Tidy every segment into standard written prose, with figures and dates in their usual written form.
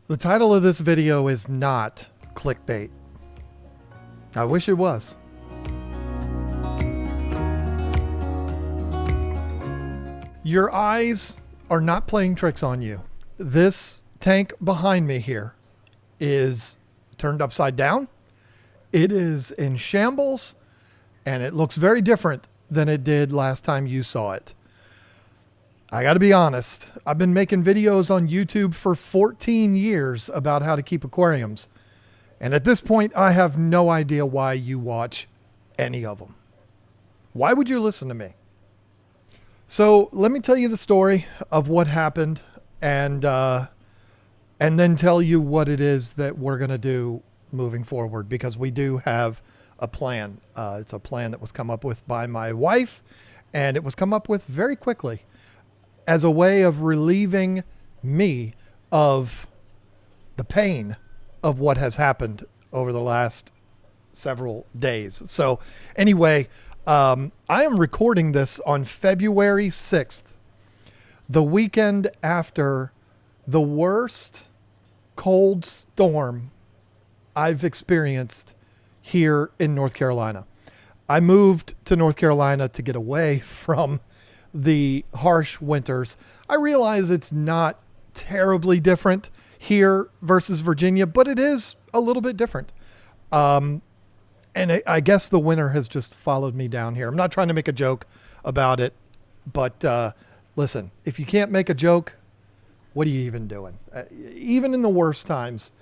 The title of this video is not clickbait. I wish it was. Your eyes are not playing tricks on you. This tank behind me here is turned upside down. It is in shambles, and it looks very different than it did last time you saw it. I got to be honest. I've been making videos on YouTube for 14 years about how to keep aquariums. And at this point, I have no idea why you watch any of them. Why would you listen to me? So let me tell you the story of what happened and then tell you what it is that we're going to do moving forward, because we do have a plan. It's a plan that was come up with by my wife, and it was come up with very quickly as a way of relieving me of the pain of what has happened over the last several days. So anyway, I am recording this on February 6th, the weekend after the worst cold storm I've experienced here in North Carolina. I moved to North Carolina to get away from the harsh winters. I realize it's not terribly different here versus Virginia, but it is a little bit different. And I guess the winter has just followed me down here. I'm not trying to make a joke about it, but listen, if you can't make a joke, what are you even doing? Even in the worst times,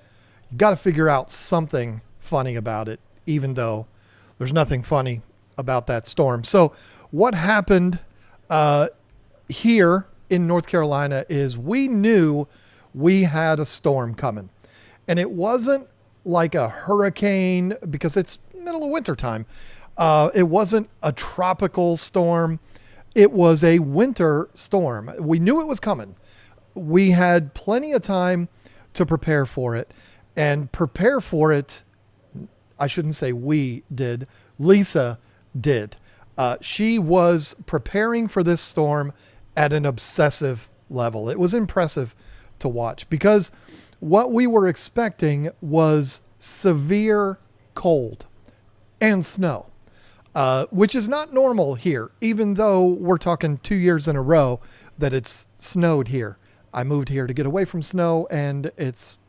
you got to figure out something funny about it, even though there's nothing funny about that storm. So what happened here in North Carolina is we knew we had a storm coming, and it wasn't like a hurricane because it's middle of winter time. It wasn't a tropical storm. It was a winter storm. We knew it was coming. We had plenty of time to prepare for it, and prepare for it. I shouldn't say we did. Lisa did. She was preparing for this storm at an obsessive level. It was impressive to watch because what we were expecting was severe cold and snow, which is not normal here, even though we're talking 2 years in a row that it's snowed here. I moved here to get away from snow, and it's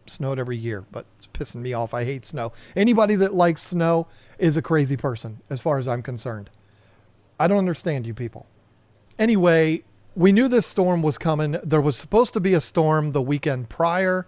snowed every year, but it's pissing me off. I hate snow. Anybody that likes snow is a crazy person as far as I'm concerned. I don't understand you people. Anyway, we knew this storm was coming. There was supposed to be a storm the weekend prior,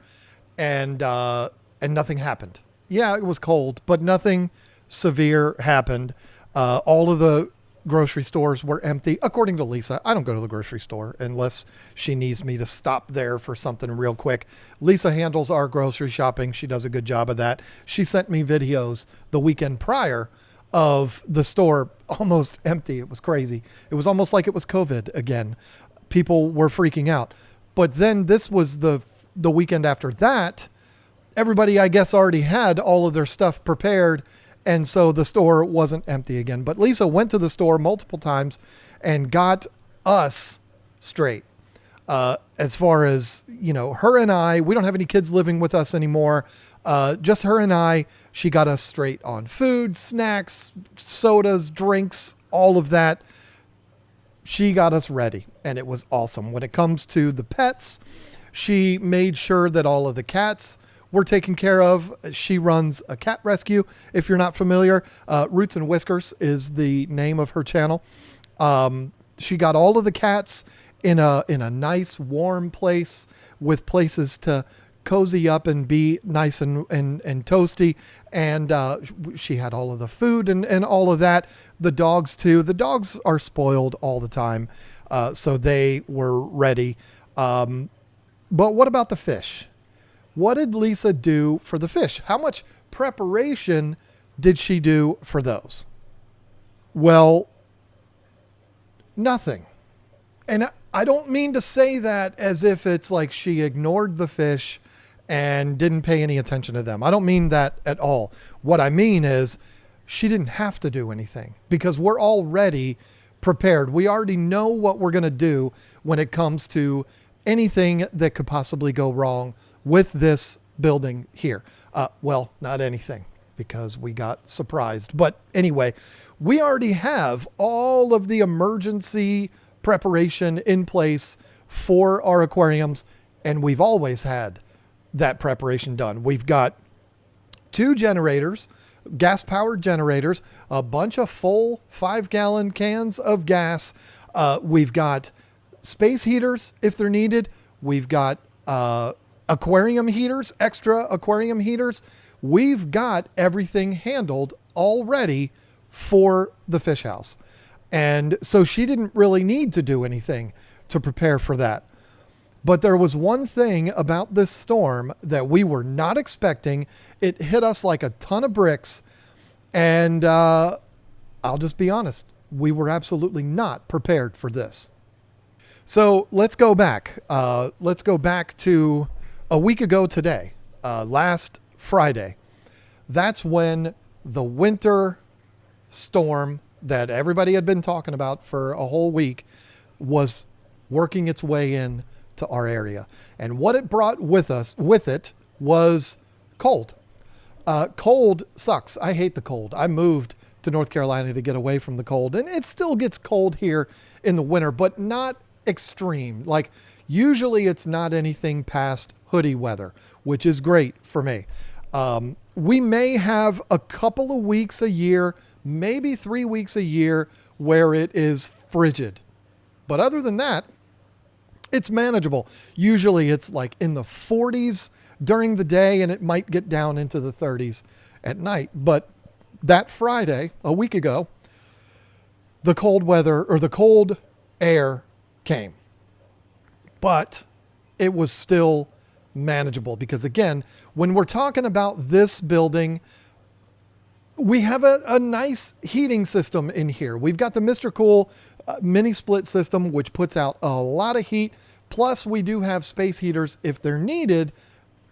and nothing happened. Yeah, it was cold, but nothing severe happened. All of the grocery stores were empty, according to Lisa. I don't go to the grocery store unless she needs me to stop there for something real quick. Lisa handles our grocery shopping. She does a good job of that. She sent me videos the weekend prior of the store almost empty. It was crazy. It was almost like it was COVID again. People were freaking out. But then this was the weekend after that. Everybody, I guess, already had all of their stuff prepared, and so the store wasn't empty again. But Lisa went to the store multiple times and got us straight. As far as, you know, her and I, we don't have any kids living with us anymore. Just her and I, she got us straight on food, snacks, sodas, drinks, all of that. She got us ready, and it was awesome. When it comes to the pets, she made sure that all of the cats were taken care of. She runs a cat rescue. If you're not familiar, Roots and Whiskers is the name of her channel. She got all of the cats in a nice warm place with places to cozy up and be nice and toasty. And she had all of the food and all of that. The dogs too. The dogs are spoiled all the time. So they were ready. But what about the fish? What did Lisa do for the fish? How much preparation did she do for those? Well, nothing. And I don't mean to say that as if it's like she ignored the fish and didn't pay any attention to them. I don't mean that at all. What I mean is she didn't have to do anything because we're already prepared. We already know what we're going to do when it comes to anything that could possibly go wrong with this building here. Well, not anything, because we got surprised. But anyway, we already have all of the emergency preparation in place for our aquariums, and we've always had that preparation done. We've got 2 generators, gas-powered generators, a bunch of full 5-gallon cans of gas. We've got space heaters if they're needed. We've got aquarium heaters, extra aquarium heaters. We've got everything handled already for the fish house. And so she didn't really need to do anything to prepare for that. But there was one thing about this storm that we were not expecting. It hit us like a ton of bricks. And I'll just be honest, we were absolutely not prepared for this. So let's go back. Let's go back to a week ago today, last Friday. That's when the winter storm that everybody had been talking about for a whole week was working its way in to our area. And what it brought with it was cold. Cold sucks. I hate the cold. I moved to North Carolina to get away from the cold, and it still gets cold here in the winter, but not extreme. Like usually it's not anything past hoodie weather, which is great for me. We may have a couple of weeks a year, maybe 3 weeks a year where it is frigid. But other than that, it's manageable. Usually it's like in the 40s during the day, and it might get down into the 30s at night. But that Friday, a week ago, the cold weather or the cold air came. But it was still manageable because, again, when we're talking about this building, we have a nice heating system in here. We've got the Mr. Cool mini split system, which puts out a lot of heat. Plus, we do have space heaters if they're needed,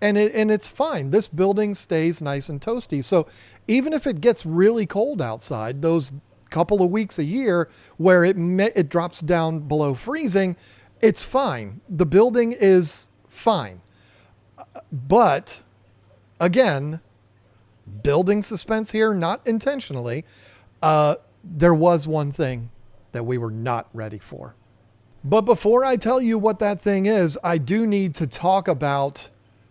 and it's fine. This building stays nice and toasty. So even if it gets really cold outside, those couple of weeks a year where it drops down below freezing, it's fine. The building is fine. But again, building suspense here, not intentionally. There was one thing that we were not ready for. But before I tell you what that thing is, I do need to talk about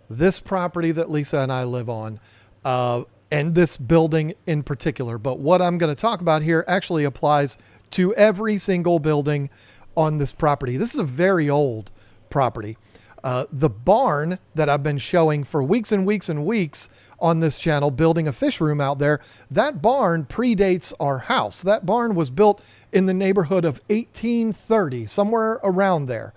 this property that Lisa and I live on, and this building in particular. But what I'm going to talk about here actually applies to every single building on this property. This is a very old property. The barn that I've been showing for weeks and weeks and weeks on this channel, building a fish room out there, that barn predates our house. That barn was built in the neighborhood of 1830, somewhere around there.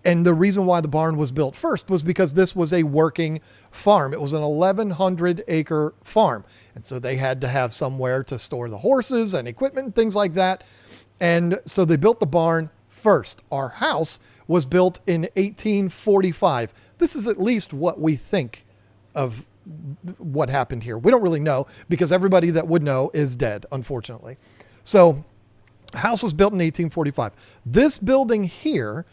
And the reason why the barn was built first was because this was a working farm. It was an 1,100 acre farm. And so they had to have somewhere to store the horses and equipment and things like that. And so they built the barn first. Our house was built in 1845. This is at least what we think of what happened here. We don't really know because everybody that would know is dead, unfortunately. So the house was built in 1845. This building here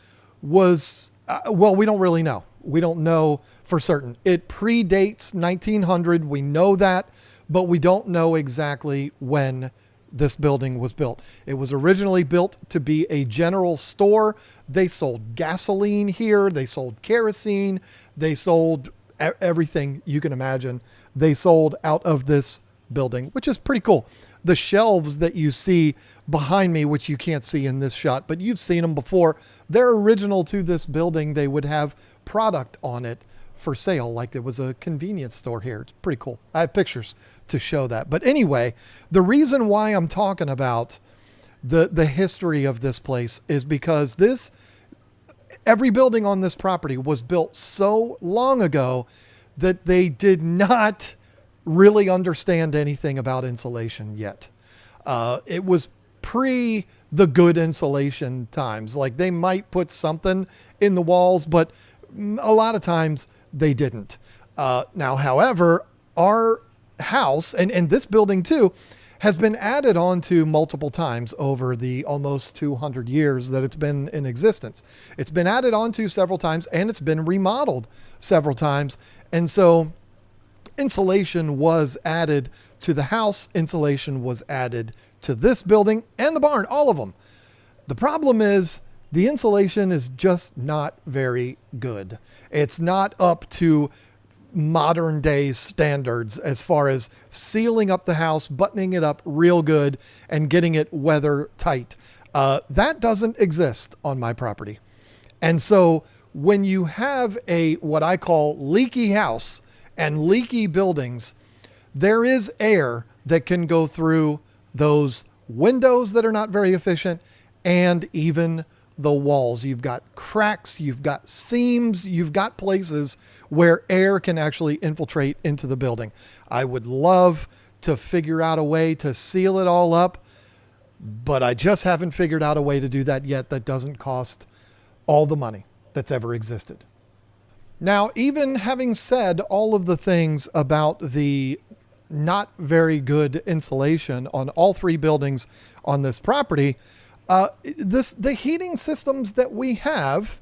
was, well, we don't really know. We don't know for certain. It predates 1900. We know that, but we don't know exactly when this building was built. It was originally built to be a general store. They sold gasoline here. They sold kerosene. They sold everything you can imagine. They sold out of this building, which is pretty cool. The shelves that you see behind me, which you can't see in this shot, but you've seen them before, they're original to this building. They would have product on it for sale, like there was a convenience store here. It's pretty cool. I have pictures to show that. But anyway, the reason why I'm talking about the history of this place is because every building on this property was built so long ago that they did not really understand anything about insulation yet. It was pre the good insulation times. Like they might put something in the walls, but a lot of times they didn't. Now, however, our house and this building too has been added onto multiple times over the almost 200 years that it's been in existence. It's been added onto several times, and it's been remodeled several times. And so insulation was added to the house. Insulation was added to this building and the barn, all of them. The problem is the insulation is just not very good. It's not up to modern day standards as far as sealing up the house, buttoning it up real good, and getting it weather tight. That doesn't exist on my property. And so when you have a, what I call leaky house and leaky buildings, there is air that can go through those windows that are not very efficient, and even the walls. You've got cracks, you've got seams, you've got places where air can actually infiltrate into the building. I would love to figure out a way to seal it all up, but I just haven't figured out a way to do that yet that doesn't cost all the money that's ever existed. Now, even having said all of the things about the not very good insulation on all three buildings on this property, the heating systems that we have,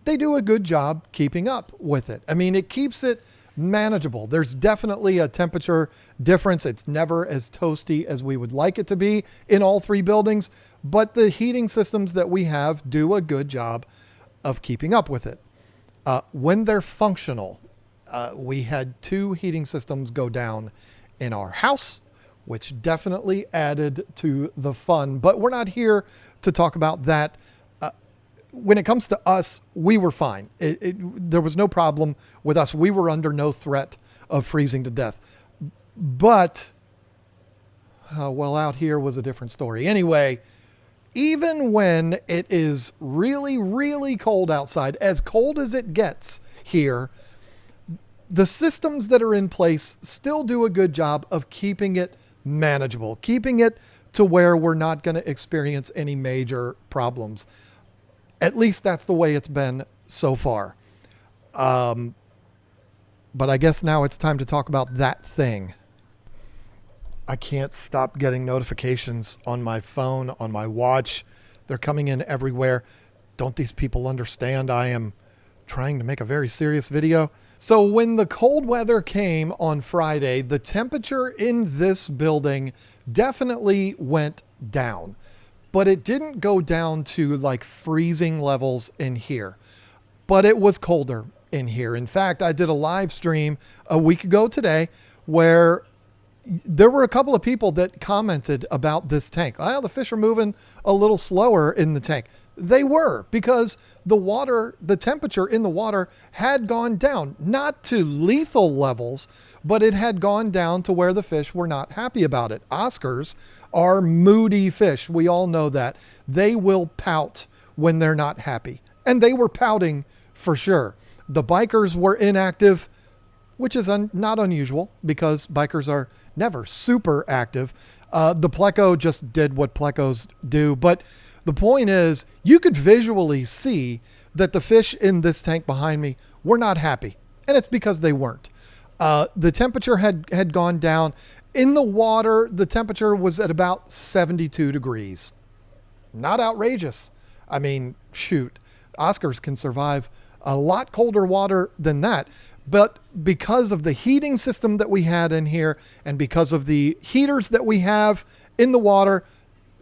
they do a good job keeping up with it. I mean, it keeps it manageable. There's definitely a temperature difference. It's never as toasty as we would like it to be in all three buildings, but the heating systems that we have do a good job of keeping up with it. When they're functional, we had 2 heating systems go down in our house, which definitely added to the fun, but we're not here to talk about that. When it comes to us, we were fine. There was no problem with us. We were under no threat of freezing to death. But, well, out here was a different story. Anyway, even when it is really, really cold outside, as cold as it gets here, the systems that are in place still do a good job of keeping it manageable, keeping it to where we're not going to experience any major problems. At least that's the way it's been so far. But I guess now it's time to talk about that thing. I can't stop getting notifications on my phone, on my watch. They're coming in everywhere. Don't these people understand I am trying to make a very serious video? So when the cold weather came on Friday, the temperature in this building definitely went down, but it didn't go down to like freezing levels in here, but it was colder in here. In fact, I did a live stream a week ago today where there were a couple of people that commented about this tank. Oh, the fish are moving a little slower in the tank. They were, because the temperature in the water had gone down, not to lethal levels, but it had gone down to where the fish were not happy about it. Oscars are moody fish. We all know that. They will pout when they're not happy. And they were pouting for sure. The bikers were inactive, which is not unusual because bikers are never super active. The pleco just did what plecos do. But the point is, you could visually see that the fish in this tank behind me were not happy. And it's because they weren't. The temperature had gone down. In the water, the temperature was at about 72 degrees. Not outrageous. I mean, shoot, Oscars can survive a lot colder water than that. But because of the heating system that we had in here and because of the heaters that we have in the water,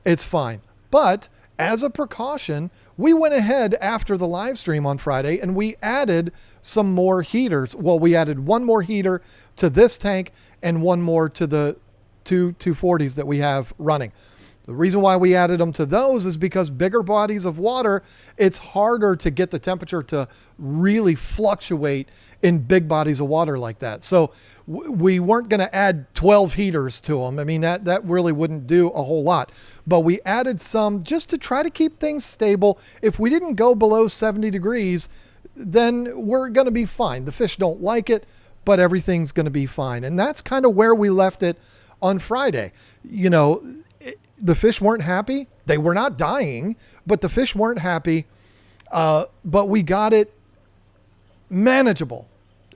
it's fine. But as a precaution, we went ahead after the live stream on Friday and we added some more heaters. Well, we added one more heater to this tank and one more to the two 240s that we have running. The reason why we added them to those is because bigger bodies of water, it's harder to get the temperature to really fluctuate in big bodies of water like that. So we weren't going to add 12 heaters to them. I mean, that really wouldn't do a whole lot. But we added some just to try to keep things stable. If we didn't go below 70 degrees, then we're going to be fine. The fish don't like it, but everything's going to be fine. And that's kind of where we left it on Friday. You know, the fish weren't happy. They were not dying, but the fish weren't happy. But we got it manageable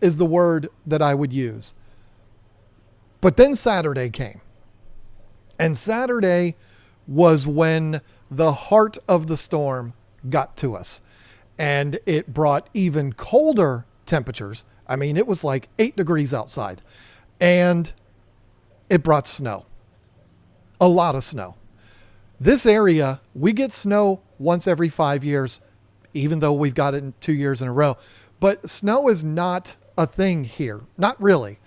is the word that I would use. But then Saturday came. And Saturday was when the heart of the storm got to us. And it brought even colder temperatures. I mean, it was like 8 degrees outside. And it brought snow. A lot of snow. This area, we get snow once every 5 years, even though we've got it in 2 years in a row. But snow is not a thing here. Not really.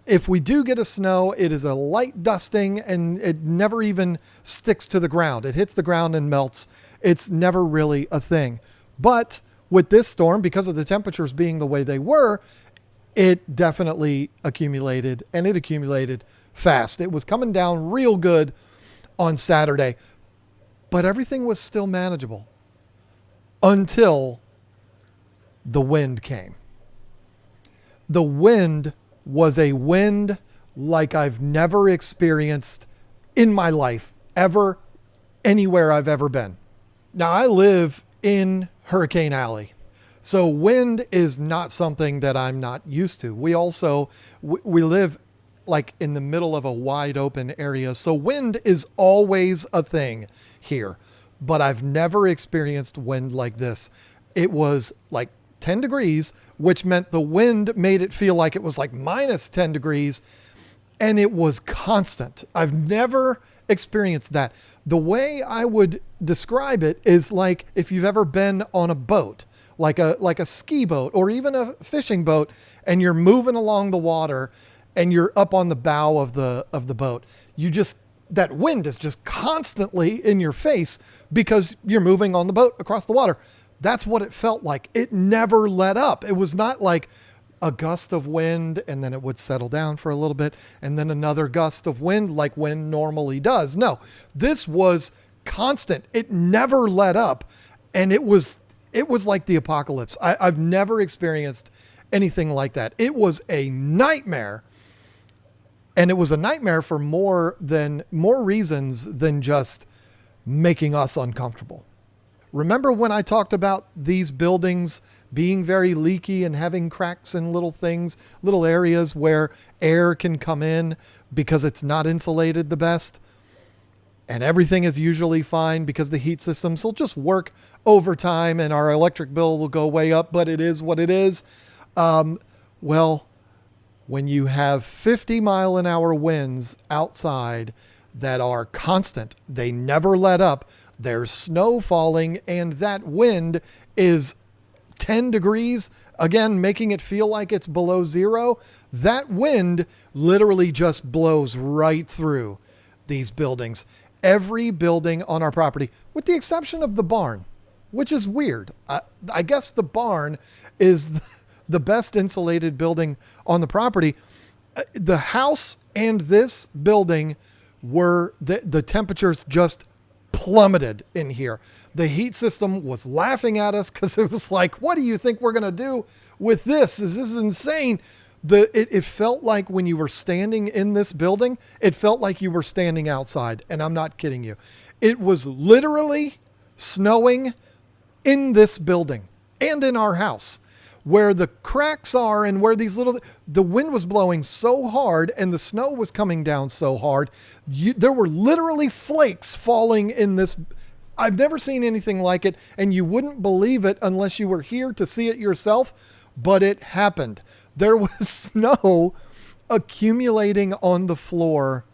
If we do get a snow, it is a light dusting and it never even sticks to the ground. It hits the ground and melts. It's never really a thing. But with this storm, because of the temperatures being the way they were, it definitely accumulated, and it accumulated fast. It was coming down real good on Saturday, but everything was still manageable until the wind came. The wind was a wind like I've never experienced in my life, ever, anywhere I've ever been. Now, I live in Hurricane Alley, so wind is not something that I'm not used to. We also, we live like in the middle of a wide open area, so wind is always a thing here, but I've never experienced wind like this. It was like 10 degrees, which meant the wind made it feel like it was like minus 10 degrees, and it was constant. I've never experienced that. The way I would describe it is like if you've ever been on a boat, like a ski boat or even a fishing boat, and you're moving along the water and you're up on the bow of the boat. That wind is just constantly in your face because you're moving on the boat across the water. That's what it felt like. It never let up. It was not like a gust of wind and then it would settle down for a little bit and then another gust of wind like wind normally does. No, this was constant. It never let up. And it was like the apocalypse. I've never experienced anything like that. It was a nightmare. And it was a nightmare for more reasons than just making us uncomfortable. Remember when I talked about these buildings being very leaky and having cracks and little things, little areas where air can come in because it's not insulated the best? And everything is usually fine because the heat systems will just work overtime and our electric bill will go way up, but it is what it is. Well, when you have 50-mile-an-hour winds outside that are constant, they never let up, there's snow falling, and that wind is 10 degrees, again, making it feel like it's below zero, that wind literally just blows right through these buildings. Every building on our property, with the exception of the barn, which is weird. I guess the barn is the best insulated building on the property. The house and this building were the temperatures just plummeted in here. The heat system was laughing at us because it was like, what do you think we're going to do with this? This is insane. It felt like when you were standing in this building, it felt like you were standing outside. And I'm not kidding you. It was literally snowing in this building and in our house. Where the cracks are and where the wind was blowing so hard and the snow was coming down so hard, there were literally flakes falling in this. I've never seen anything like it, and you wouldn't believe it unless you were here to see it yourself, but it happened. There was snow accumulating on the floor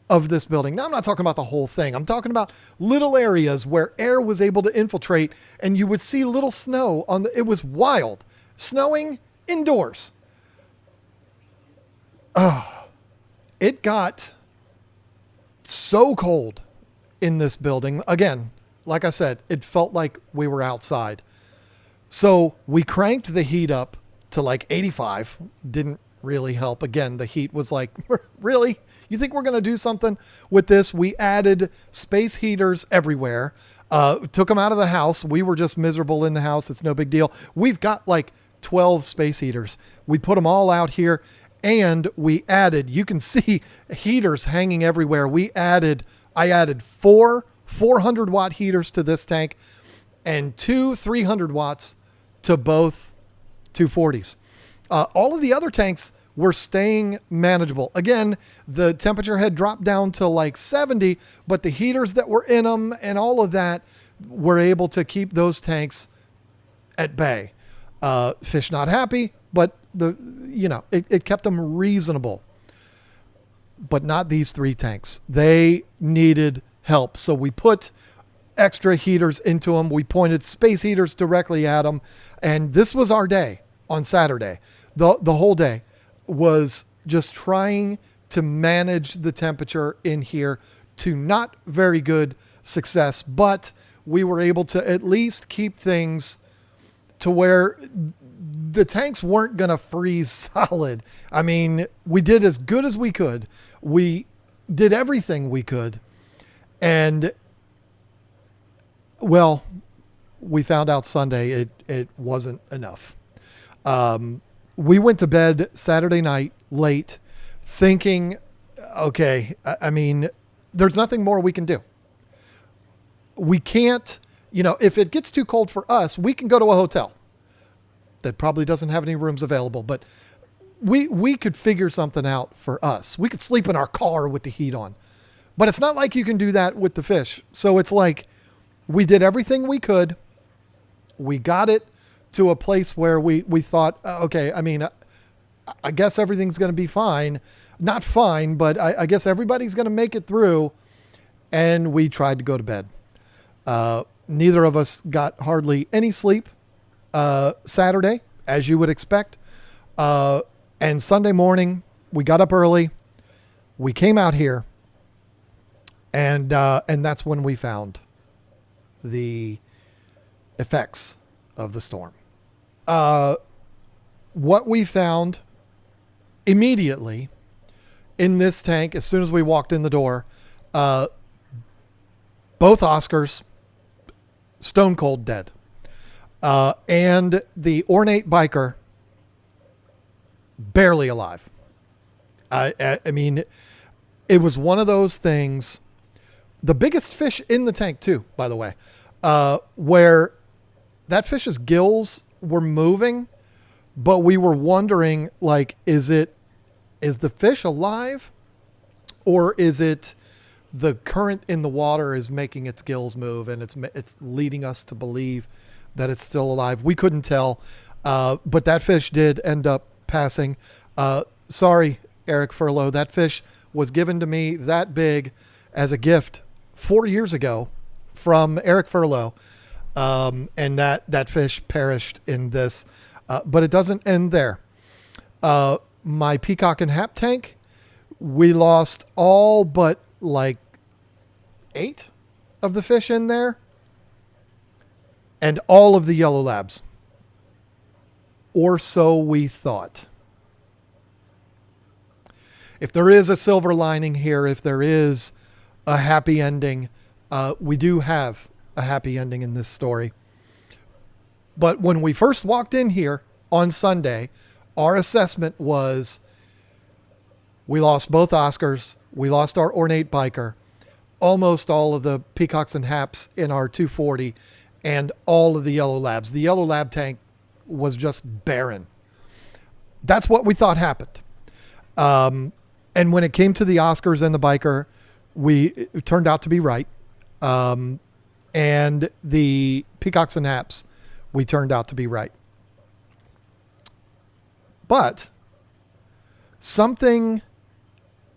of this building. Now, I'm not talking about the whole thing. I'm talking about little areas where air was able to infiltrate and you would see little snow it was wild. Snowing indoors. Oh, it got so cold in this building. Again, like I said, it felt like we were outside. So we cranked the heat up to like 85. Didn't really help. Again, the heat was like, really? You think we're going to do something with this? We added space heaters everywhere. Took them out of the house. We were just miserable in the house. It's no big deal. We've got like 12 space heaters. We put them all out here and we added, you can see heaters hanging everywhere. I added 400 watt heaters to this tank and 300 watts to both 240s. All of the other tanks were staying manageable. Again, the temperature had dropped down to like 70, but the heaters that were in them and all of that were able to keep those tanks at bay. Fish not happy, but it kept them reasonable. But not these 3 tanks. They needed help. So we put extra heaters into them. We pointed space heaters directly at them. And this was our day on Saturday. The whole day was just trying to manage the temperature in here to not very good success, but we were able to at least keep things to where the tanks weren't going to freeze solid. I mean, we did as good as we could. We did everything we could. And, well, we found out Sunday it wasn't enough. We went to bed Saturday night late thinking, okay, I mean, there's nothing more we can do. We can't, if it gets too cold for us, we can go to a hotel that probably doesn't have any rooms available, but we could figure something out for us. We could sleep in our car with the heat on, but it's not like you can do that with the fish. So it's like we did everything we could. We got it to a place where we thought, okay, I mean, I guess everything's going to be fine. Not fine, but I guess everybody's going to make it through. And we tried to go to bed. Neither of us got hardly any sleep Saturday, as you would expect. And Sunday morning, we got up early. We came out here. And that's when we found the effects of the storm. What we found immediately in this tank, as soon as we walked in the door, both Oscars stone cold dead. And the Ornate Bichir barely alive. I mean, it was one of those things, the biggest fish in the tank too, by the way, where that fish's gills were moving, but we were wondering, like, is the fish alive, or is it the current in the water is making its gills move and it's leading us to believe that it's still alive? We couldn't tell, but that fish did end up passing. Sorry, Eric Furlow, that fish was given to me that big as a gift 4 years ago from Eric Furlow. And that fish perished in this, but it doesn't end there. My peacock and hap tank, we lost all but like 8 of the fish in there, and all of the yellow labs, or so we thought. If there is a silver lining here, if there is a happy ending, we do have a happy ending in this story. But when we first walked in here on Sunday, our assessment was we lost both Oscars. We lost our Ornate Bichir, almost all of the peacocks and haps in our 240, and all of the yellow labs. The yellow lab tank was just barren. That's what we thought happened. And when it came to the Oscars and the Bichir, it turned out to be right. And the peacocks and haps, we turned out to be right. But something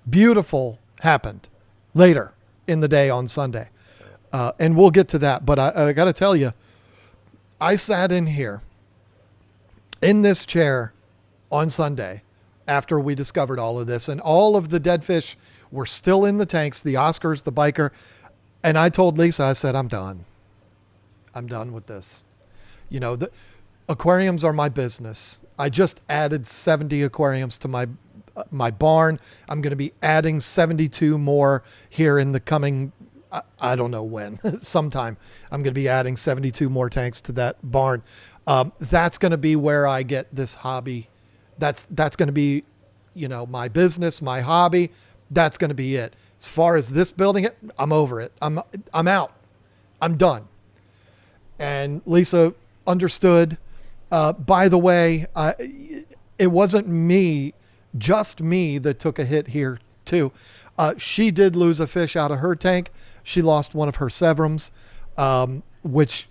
beautiful happened later in the day on Sunday. And we'll get to that. But I got to tell you, I sat in here in this chair on Sunday after we discovered all of this, and all of the dead fish were still in the tanks, the Oscars, the Bichir. And I told Lisa, I said, I'm done. I'm done with this. The aquariums are my business. I just added 70 aquariums to my barn. I'm going to be adding 72 more here in the coming, I don't know when, sometime. I'm going to be adding 72 more tanks to that barn. That's going to be where I get this hobby. That's going to be, my business, my hobby. That's going to be it. As far as this building, I'm over it. I'm out. I'm done. And Lisa understood. By the way, it wasn't me just me that took a hit here too. She did lose a fish out of her tank. She lost one of her severums, which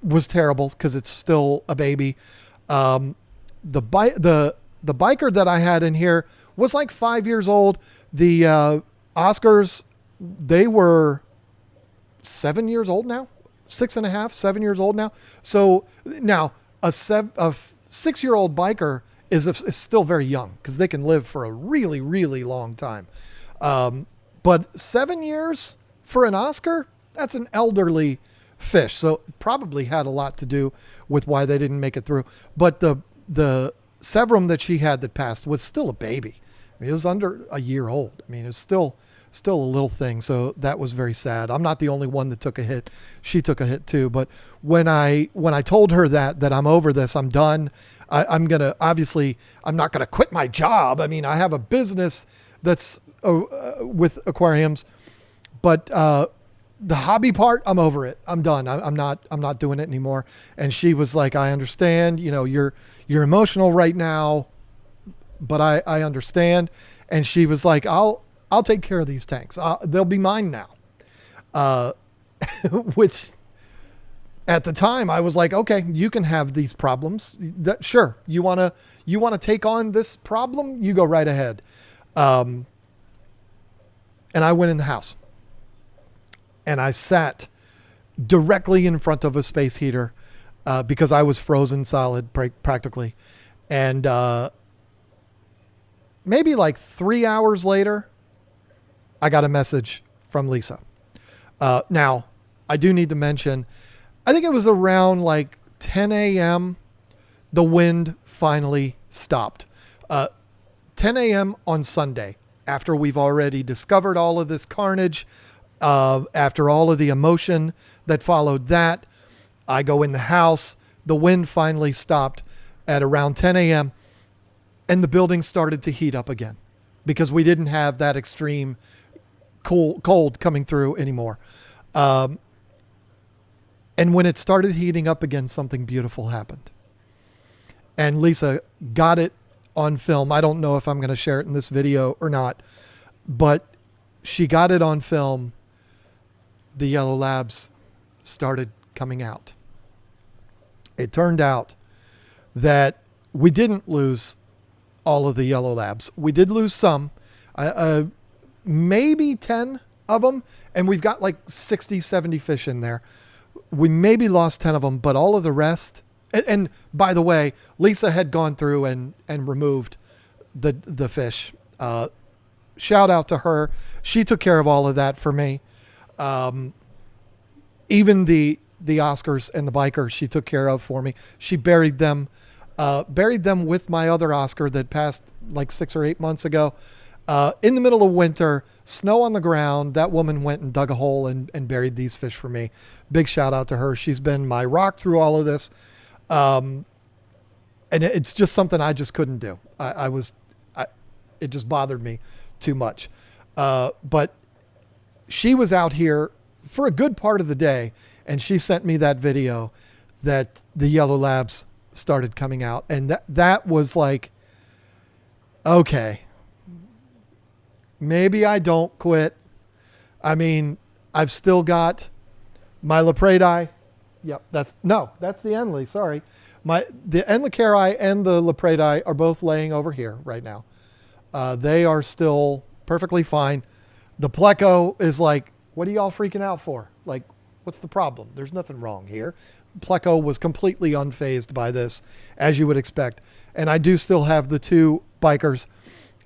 was terrible because it's still a baby. The biker that I had in here was like 5 years old. The Oscars, they were 7 years old now, 6.5, 7 years old now. So now a 6-year-old biker is still very young because they can live for a really, really long time. But 7 years for an Oscar, that's an elderly fish. So it probably had a lot to do with why they didn't make it through. But the severum that she had that passed was still a baby. I mean, it was under a year old. I mean, it was still a little thing. So that was very sad. I'm not the only one that took a hit. She took a hit too. But when I told her that I'm over this, I'm done. I'm not going to quit my job. I mean, I have a business that's with aquariums, but the hobby part, I'm over it. I'm done. I'm not doing it anymore. And she was like, I understand, you're emotional right now, but I understand. And she was like, I'll take care of these tanks. They'll be mine now. Which at the time I was like, okay, you can have these problems. Sure. You want to take on this problem? You go right ahead. And I went in the house and I sat directly in front of a space heater, because I was frozen solid practically. And, maybe like 3 hours later, I got a message from Lisa. Now I do need to mention, I think it was around like 10 a.m. The wind finally stopped. 10 a.m. on Sunday, after we've already discovered all of this carnage, after all of the emotion that followed that, I go in the house. The wind finally stopped at around 10 a.m. and the building started to heat up again because we didn't have that extreme cold coming through anymore. And when it started heating up again, something beautiful happened. And Lisa got it on film. I don't know if I'm going to share it in this video or not, but she got it on film. The yellow labs started coming out. It turned out that we didn't lose all of the yellow labs. We did lose some, maybe 10 of them. And we've got like 60, 70 fish in there. We maybe lost 10 of them, but all of the rest. And by the way, Lisa had gone through and removed the fish. Shout out to her. She took care of all of that for me. Even the Oscars and the bikers she took care of for me. She buried them with my other Oscar that passed like 6 or 8 months ago. In the middle of winter, snow on the ground, that woman went and dug a hole and buried these fish for me. Big shout out to her. She's been my rock through all of this. And it's just something I just couldn't do. It just bothered me too much. But she was out here for a good part of the day, and she sent me that video that the yellow labs started coming out. And that was like, okay, maybe I don't quit. I mean, I've still got my Lepradi. Yep, that's the Enley. Sorry. The Enlicari and the Lepradi are both laying over here right now. They are still perfectly fine. The Pleco is like, what are y'all freaking out for? Like, what's the problem? There's nothing wrong here. Pleco was completely unfazed by this, as you would expect. And I do still have the 2 bikers,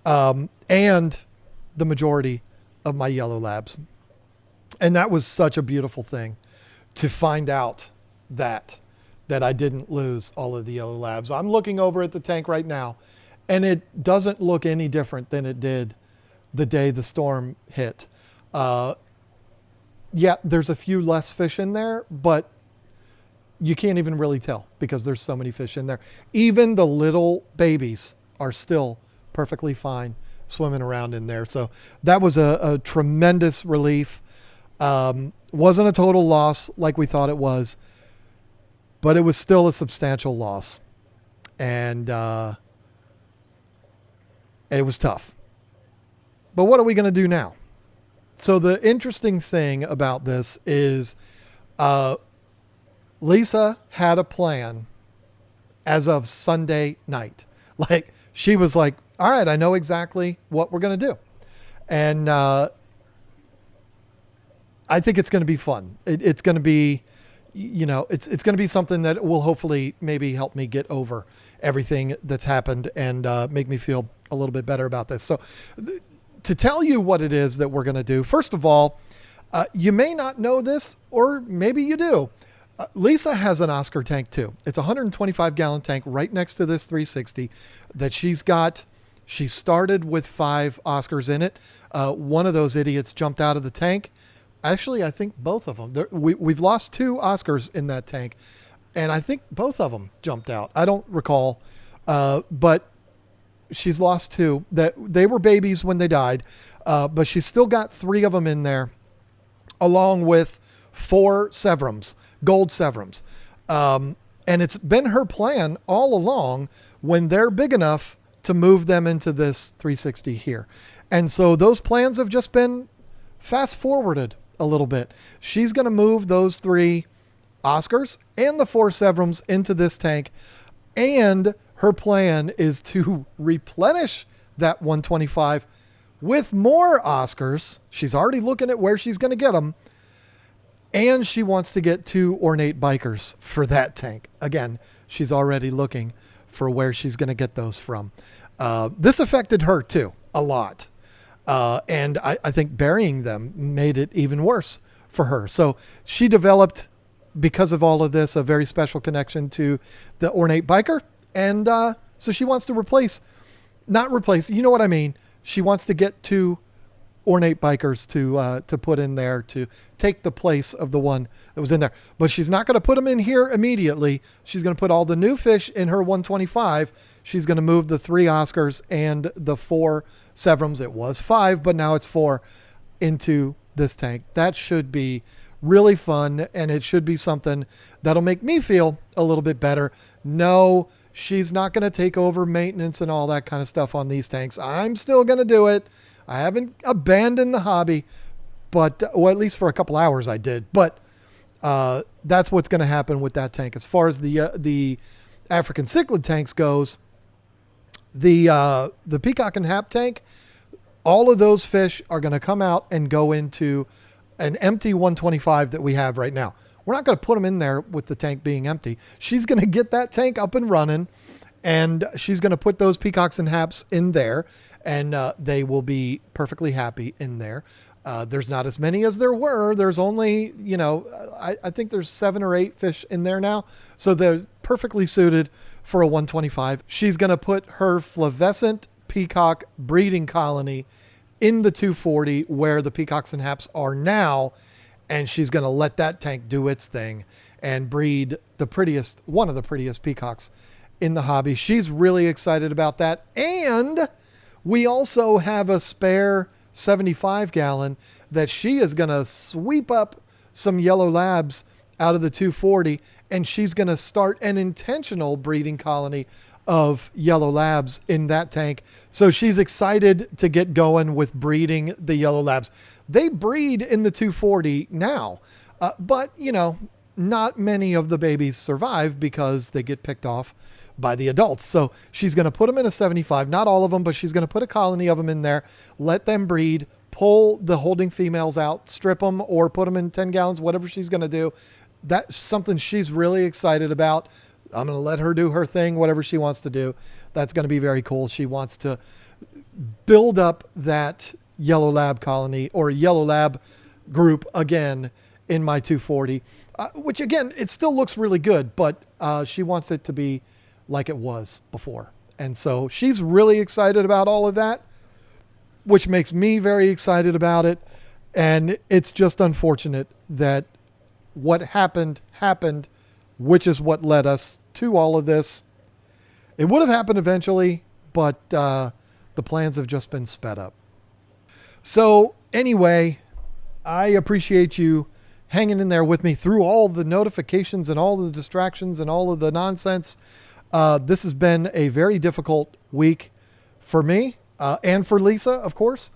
and the majority of my yellow labs. And that was such a beautiful thing to find out that I didn't lose all of the yellow labs. I'm looking over at the tank right now, and it doesn't look any different than it did the day the storm hit. Yeah, there's a few less fish in there, but you can't even really tell because there's so many fish in there. Even the little babies are still perfectly fine swimming around in there. So that was a tremendous relief. Wasn't a total loss like we thought it was, but it was still a substantial loss. And It was tough. But what are we going to do now? So the interesting thing about this is Lisa had a plan as of Sunday night. Like, she was like, all right, I know exactly what we're going to do. And I think it's going to be fun. It's going to be, it's going to be something that will hopefully maybe help me get over everything that's happened and make me feel a little bit better about this. So to tell you what it is that we're going to do, first of all, you may not know this, or maybe you do. Lisa has an Oscar tank too. It's a 125 gallon tank right next to this 360 that she's got. She started with 5 Oscars in it. One of those idiots jumped out of the tank. Actually, I think both of them. We've lost 2 Oscars in that tank, and I think both of them jumped out. I don't recall, but she's lost 2. That they were babies when they died, but she's still got 3 of them in there, along with 4 Severums, gold Severums. And it's been her plan all along when they're big enough to move them into this 360 here. And so those plans have just been fast forwarded a little bit. She's going to move those 3 Oscars and the 4 Severums into this tank. And her plan is to replenish that 125 with more Oscars. She's already looking at where she's going to get them. And she wants to get 2 Ornate Bichers for that tank. Again, she's already looking for where she's going to get those from. This affected her too, a lot. And I think burying them made it even worse for her. So she developed, because of all of this, a very special connection to the Ornate Bichir. And so she wants to not replace, you know what I mean? She wants to get 2 Ornate Bichers to put in there to take the place of the one that was in there. But she's not going to put them in here immediately. She's going to put all the new fish in her 125. She's going to move the 3 Oscars and the 4 Severums. It was 5, but now it's 4 into this tank. That should be really fun, and it should be something that'll make me feel a little bit better. No, she's not going to take over maintenance and all that kind of stuff on these tanks. I'm still going to do it. I haven't abandoned the hobby, but, well, at least for a couple hours I did. But that's what's going to happen with that tank. As far as the African cichlid tanks goes, the peacock and hap tank, all of those fish are going to come out and go into an empty 125 that we have right now. We're not going to put them in there with the tank being empty. She's going to get that tank up and running, and she's going to put those peacocks and haps in there, and they will be perfectly happy in there. There's not as many as there were. There's only, I think there's 7 or 8 fish in there now. So they're perfectly suited for a 125. She's going to put her flavescent peacock breeding colony in the 240 where the peacocks and haps are now. And she's going to let that tank do its thing and breed one of the prettiest peacocks in the hobby. She's really excited about that. And we also have a spare 75 gallon that she is going to sweep up some yellow labs out of the 240, and she's going to start an intentional breeding colony of yellow labs in that tank. So she's excited to get going with breeding the yellow labs. They breed in the 240 now, but not many of the babies survive because they get picked off by the adults. So she's going to put them in a 75, not all of them, but she's going to put a colony of them in there, let them breed, pull the holding females out, strip them, or put them in 10 gallons, whatever she's going to do. That's something she's really excited about. I'm going to let her do her thing, whatever she wants to do. That's going to be very cool. She wants to build up that yellow lab colony or yellow lab group again in my 240, which again, it still looks really good, but she wants it to be like it was before. And so she's really excited about all of that, which makes me very excited about it. And it's just unfortunate that what happened, which is what led us to all of this. It would have happened eventually, but the plans have just been sped up. So anyway, I appreciate you hanging in there with me through all the notifications and all the distractions and all of the nonsense. This has been a very difficult week for me. and for Lisa, of course.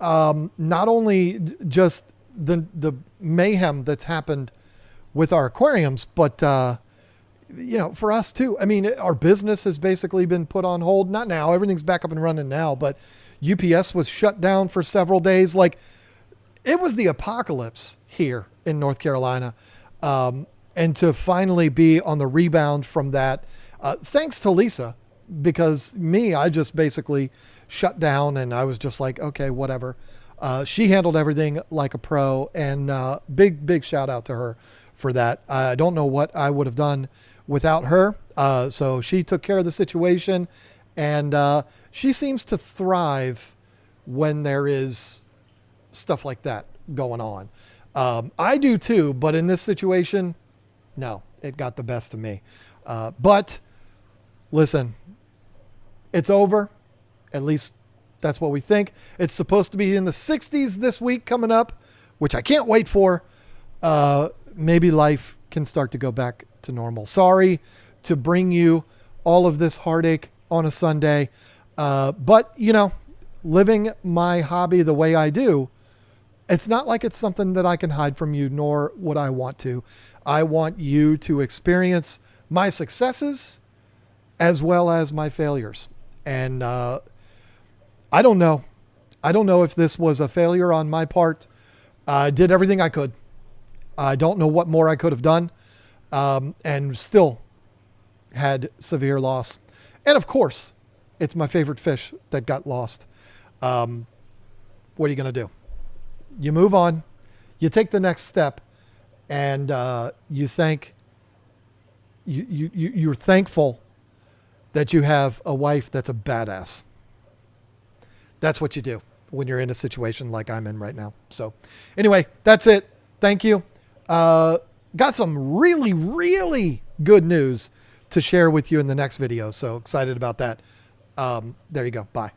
Not only just the mayhem that's happened with our aquariums, but, for us too. I mean, our business has basically been put on hold. Not now. Everything's back up and running now, but UPS was shut down for several days. Like, it was the apocalypse here in North Carolina. And to finally be on the rebound from that, thanks to Lisa, because I just basically shut down and I was just like, okay, whatever. She handled everything like a pro, and big shout out to her for that. I don't know what I would have done without her. So she took care of the situation, and she seems to thrive when there is stuff like that going on. I do too, but in this situation, no, it got the best of me. But listen, it's over. At least that's what we think. It's supposed to be in the 60s this week coming up, which I can't wait for. Maybe life can start to go back to normal. Sorry to bring you all of this heartache on a Sunday. But living my hobby the way I do, it's not like it's something that I can hide from you, nor would I want to. I want you to experience my successes as well as my failures. And I don't know. I don't know if this was a failure on my part. I did everything I could. I don't know what more I could have done, and still had severe loss. And of course, it's my favorite fish that got lost. What are you going to do? You move on, you take the next step, and you're thankful that you have a wife that's a badass. That's what you do when you're in a situation like I'm in right now. So anyway, that's it. Thank you. Got some really, really good news to share with you in the next video. So excited about that. There you go. Bye.